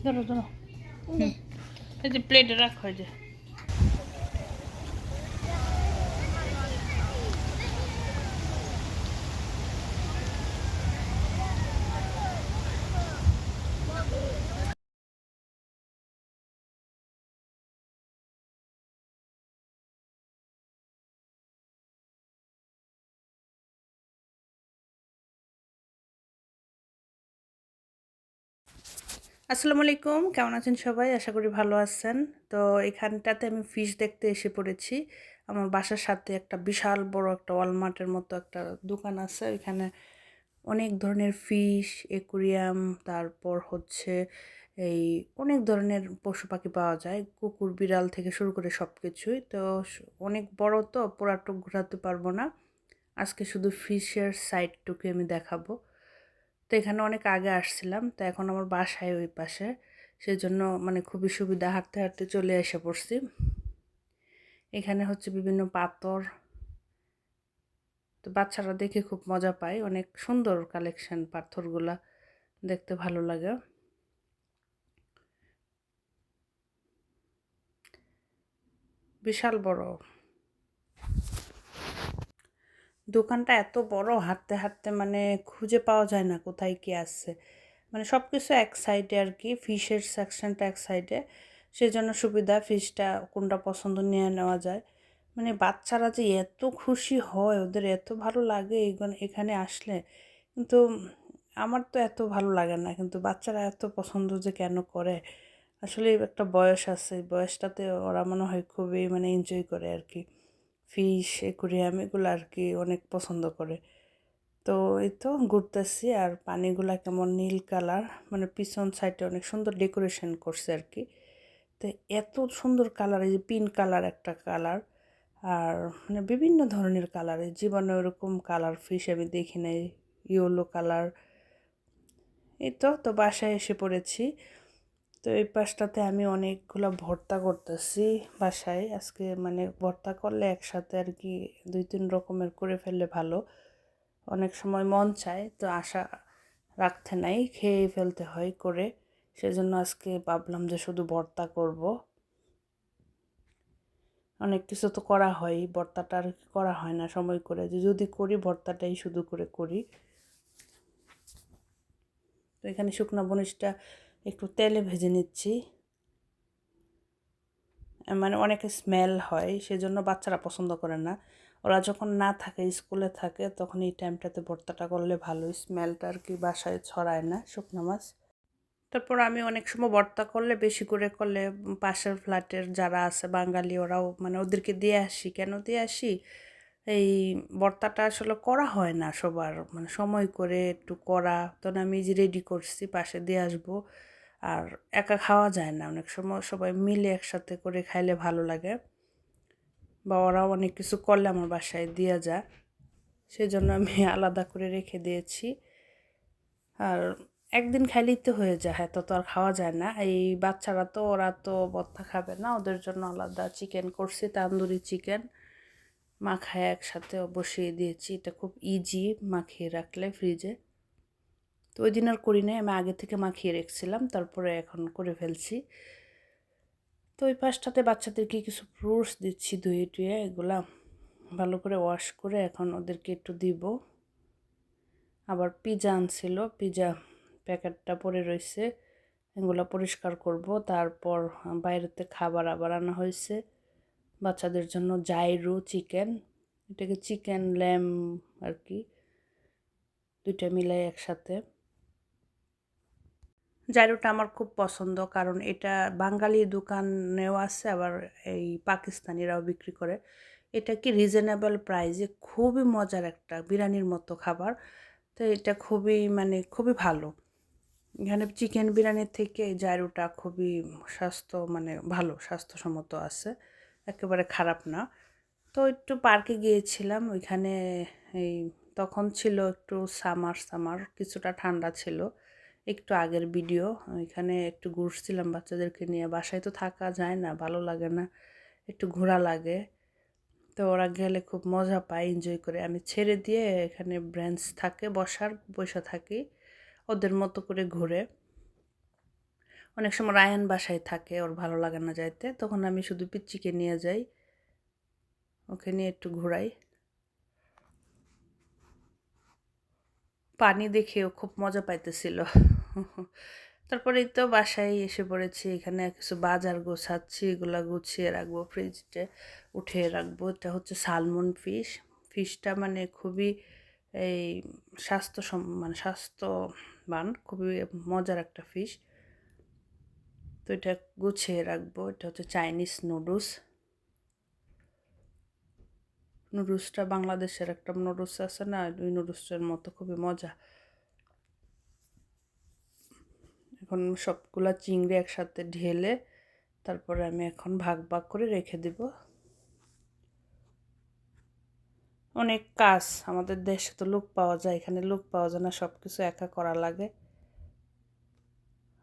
ধরো ধরো এই যে প্লেটে রাখো এই যে আসসালামু আলাইকুম, কেমন আছেন সবাই? আশা করি ভালো আছেন। তো এখানটাতে আমি ফিশ দেখতে এসে পড়েছি। আমার বাসার সাথে একটা বিশাল বড় একটা ওয়ালমার্টের মতো একটা দোকান আছে। এখানে অনেক ধরনের ফিশ, অ্যাকুরিয়াম, তারপর হচ্ছে এই অনেক ধরনের পশু পাখি পাওয়া যায়। কুকুর, বিড়াল থেকে শুরু করে সব কিছুই। তো অনেক বড় তো পুরাটুক ঘোরাতে পারবো না। আজকে শুধু ফিশের সাইডটুকু আমি দেখাবো। তো এখানে অনেক আগে আসছিলাম, তো এখন আমার বাসায় ওই পাশে, সেজন্য মানে খুবই সুবিধা, হাঁটতে হাঁটতে চলে এসে পড়ছি। এখানে হচ্ছে বিভিন্ন পাথর, তো বাচ্চারা দেখে খুব মজা পায়। অনেক সুন্দর কালেকশন, পাথরগুলা দেখতে ভালো লাগে। বিশাল বড় দোকানটা, এত বড়, হাঁটতে হাঁটতে মানে খুঁজে পাওয়া যায় না কোথায় কি আছে। মানে সব কিছু এক সাইডে আর কি, ফিশের সেকশনটা এক সাইডে, সেজন্য সুবিধা, ফিশটা কোনটা পছন্দ নিয়ে নেওয়া যায়। মানে বাচ্চারা যে এত খুশি হয়, ওদের এত ভালো লাগে এখানে আসলে, কিন্তু আমার তো এত ভালো লাগে না, কিন্তু বাচ্চারা এত পছন্দ যে কেন করে। আসলে একটা বয়স আছে, এই বয়সটাতে ওরা মনে হয় খুবই মানে এনজয় করে আর কি। ফিশ, অ্যাকুরিয়াম এগুলো আর কি অনেক পছন্দ করে। তো এই তো ঘুরতেছি, আর পানিগুলা কেমন নীল কালার, মানে পিছন সাইডে অনেক সুন্দর ডেকোরেশন করছে আর কি। তো এত সুন্দর কালার, এই যে পিঙ্ক কালার একটা কালার, আর মানে বিভিন্ন ধরনের কালার, এই জীবনে ওরকম কালার ফিশ আমি দেখি নাই। Yellow colour. এই তো তো বাসায় এসে পড়েছি। তো এই পাশটাতে আমি অনেকগুলো ভর্তা করতেছি বাসায় আজকে, মানে ভর্তা করলে একসাথে আর কি 2-3 রকমের করে ফেললে ভালো। অনেক সময় মন চায়, তো আশা রাখতে নাই, খেয়ে ফেলতে হয় করে। সেজন্য আজকে ভাবলাম যে শুধু ভর্তা করব। অনেক কিছু তো করা হয়, ভর্তাটা আর করা হয় না সময় করে, যে যদি করি ভর্তাটাই শুধু করে করি। তো এখানে শুকনো মরিচটা একটু তেলে ভেজে নিচ্ছি। মানে অনেক স্মেল হয়, সেজন্য বাচ্চারা পছন্দ করে না। ওরা যখন না থাকে, স্কুলে থাকে, তখন এই টাইমটাতে ভর্তাটা করলে ভালো, স্মেলটা আর কি বাসায় ছড়ায় না শুকনো মাছ। তারপর আমি অনেক সময় ভর্তা করলে, বেশি করে করলে, পাশের ফ্ল্যাটের যারা আছে বাঙালি, ওরাও মানে ওদেরকে দিয়ে আসি। কেন দিয়ে আসি, এই ভর্তাটা আসলে করা হয় না সবার, মানে সময় করে একটু করা, তখন আমি যে রেডি করছি পাশে দিয়ে আসবো। আর একা খাওয়া যায় না, অনেক সময় সবাই মিলে একসাথে করে খাইলে ভালো লাগে, বা ওরাও অনেক কিছু করলে আমার বাসায় দেওয়া যায়, সেজন্য আমি আলাদা করে রেখে দিয়েছি। আর একদিন খাইলেই তো হয়ে যায়, হ্যাঁ, তো আর খাওয়া যায় না। এই বাচ্চারা তো, ওরা তো ভর্তা খাবে না, ওদের জন্য আলাদা চিকেন করছি, তান্দুরি চিকেন মাখায় একসাথে বসিয়ে দিয়েছি। এটা খুব ইজি, মাখিয়ে রাখলে ফ্রিজে। তো ওই দিন আর করি নাই, আমি আগে থেকে মাখিয়ে রেখেছিলাম, তারপরে এখন করে ফেলছি। তো ওই পাশটাতে বাচ্চাদেরকে কিছু ফ্রুটস দিচ্ছি, ধুয়ে টুয়ে এগুলা ভালো করে ওয়াশ করে এখন ওদেরকে একটু দিব। আবার পিজা আনছিল, পিজা প্যাকেটটা পড়ে রয়েছে, এগুলো পরিষ্কার করব। তারপর বাইরেতে খাবার আবার আনা হয়েছে বাচ্চাদের জন্য, জাইরো চিকেন, এটাকে চিকেন ল্যাম আর কি, দুইটা মিলাই একসাথে। জাইরোটা আমার খুব পছন্দ, কারণ এটা বাঙালি দোকানেও আছে, আবার এই পাকিস্তানিরাও বিক্রি করে। এটা কি রিজনেবল প্রাইসে খুবই মজার একটা বিরিয়ানির মতো খাবার। তো এটা খুবই মানে খুবই ভালো। এখানে চিকেন বিরিয়ানির থেকে জাইরোটা খুবই স্বাস্থ্য মানে ভালো, স্বাস্থ্যসম্মত আছে, একেবারে খারাপ না। তো একটু পার্কে গিয়েছিলাম, ওইখানে এই তখন ছিল একটু সামার সামার, কিছুটা ঠান্ডা ছিল, একটু আগের ভিডিও। ওইখানে একটু ঘুরছিলাম বাচ্চাদেরকে নিয়ে, বাসায় তো থাকা যায় না, ভালো লাগে না, একটু ঘোরা লাগে। তো ওরা গেলে খুব মজা পায়, এনজয় করে। আমি ছেড়ে দিয়ে এখানে ব্রেঞ্চ থাকে বসার, বসে থাকি, ওদের মতো করে ঘুরে। অনেক সময় রায়ান বাসায় থাকে, ওর ভালো লাগে না যাইতে, তখন আমি শুধু পিচ্চিকে নিয়ে যাই, ওকে নিয়ে একটু ঘোরাই। পানি দেখেও খুব মজা পাইতেছিল। তারপরেই তো বাসায় এসে পড়েছি, এখানে কিছু বাজার গোছাচ্ছি, এগুলা গুছিয়ে রাখবো, ফ্রিজে উঠিয়ে রাখবো। এটা হচ্ছে সালমন ফিশ। ফিশটা মানে খুবই এই মানে স্বাস্থ্যবান, খুবই মজার একটা ফিশ। তো এটা গুছিয়ে রাখবো। এটা হচ্ছে চাইনিজ নুডলস। নুডলসটা বাংলাদেশের একটা নুডলস আছে না, ওই নুডলসের মতো খুবই মজা। এখন সবগুলা চিংড়ি একসাথে ঢেলে তারপরে আমি এখন ভাগ ভাগ করে রেখে দিব। অনেক কাজ, আমাদের দেশে তো লোক পাওয়া যায়, এখানে লোক পাওয়া যায় না, সব কিছু একা করা লাগে,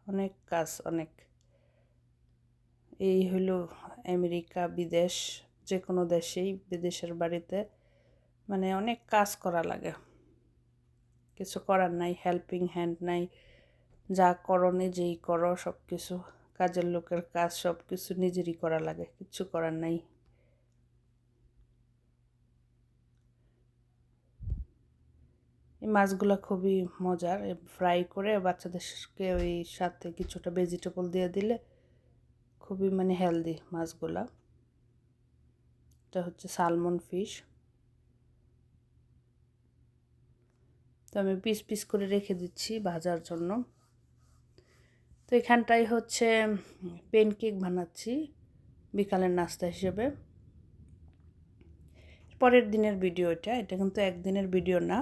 অনেক কাজ অনেক। এই হলো আমেরিকা, বিদেশ, যে কোনো দেশেই, বিদেশের বাড়িতে মানে অনেক কাজ করা লাগে, কিছু করার নাই, হেল্পিং হ্যান্ড নাই, যা করো নিজেই করো, সব কিছু কাজের লোকের কাজ সব কিছু নিজেরই করা লাগে, কিচ্ছু করার নাই। এই মাছগুলো খুবই মজার, ফ্রাই করে বাচ্চাদেরকে ওই সাথে কিছুটা ভেজিটেবল দিয়ে দিলে খুবই মানে হেলদি মাছগুলা। এটা হচ্ছে সালমন ফিশ। তো আমি পিস পিস করে রেখে দিচ্ছি ভাজার জন্য। তো এখানটাই হচ্ছে প্যানকেক বানাচ্ছি বিকালের নাস্তা হিসেবে। পরের দিনের ভিডিও এটা কিন্তু একদিনের ভিডিও না,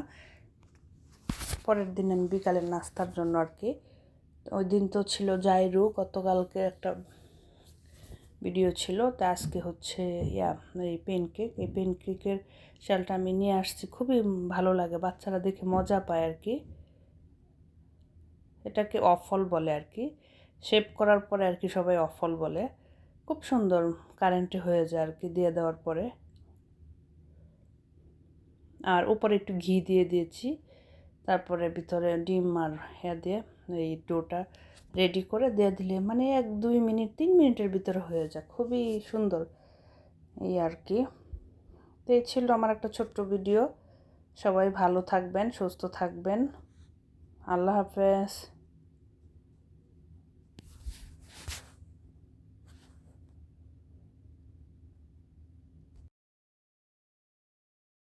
পরের দিন আমি বিকালের নাস্তার জন্য আর কি। ওই দিন তো ছিল জাইরু, গতকালকে একটা ভিডিও ছিল, তো আজকে হচ্ছে এই প্যানকেক। এই প্যানকেকের চালটা আমি নিয়ে আসছি, খুবই ভালো লাগে, বাচ্চারা দেখে মজা পায় আর কি। এটাকে অফল বলে আর কি, শেপ করার পরে আর কি সবাই অফল বলে। খুব সুন্দর কারেন্টে হয়ে যায় আর কি দিয়ে দেওয়ার পরে। আর উপরে একটু ঘি দিয়ে দিয়েছি, তারপরে ভিতরে ডিম আর দিয়ে এই ডোটা রেডি করে দিয়ে দিলে মানে 1-2 মিনিট 3 মিনিটের ভিতরে হয়ে যায়, খুবই সুন্দর এই আর কি। তো এই ছিল আমার একটা ছোট্ট ভিডিও। সবাই ভালো থাকবেন, সুস্থ থাকবেন। আল্লাহ হাফেজ।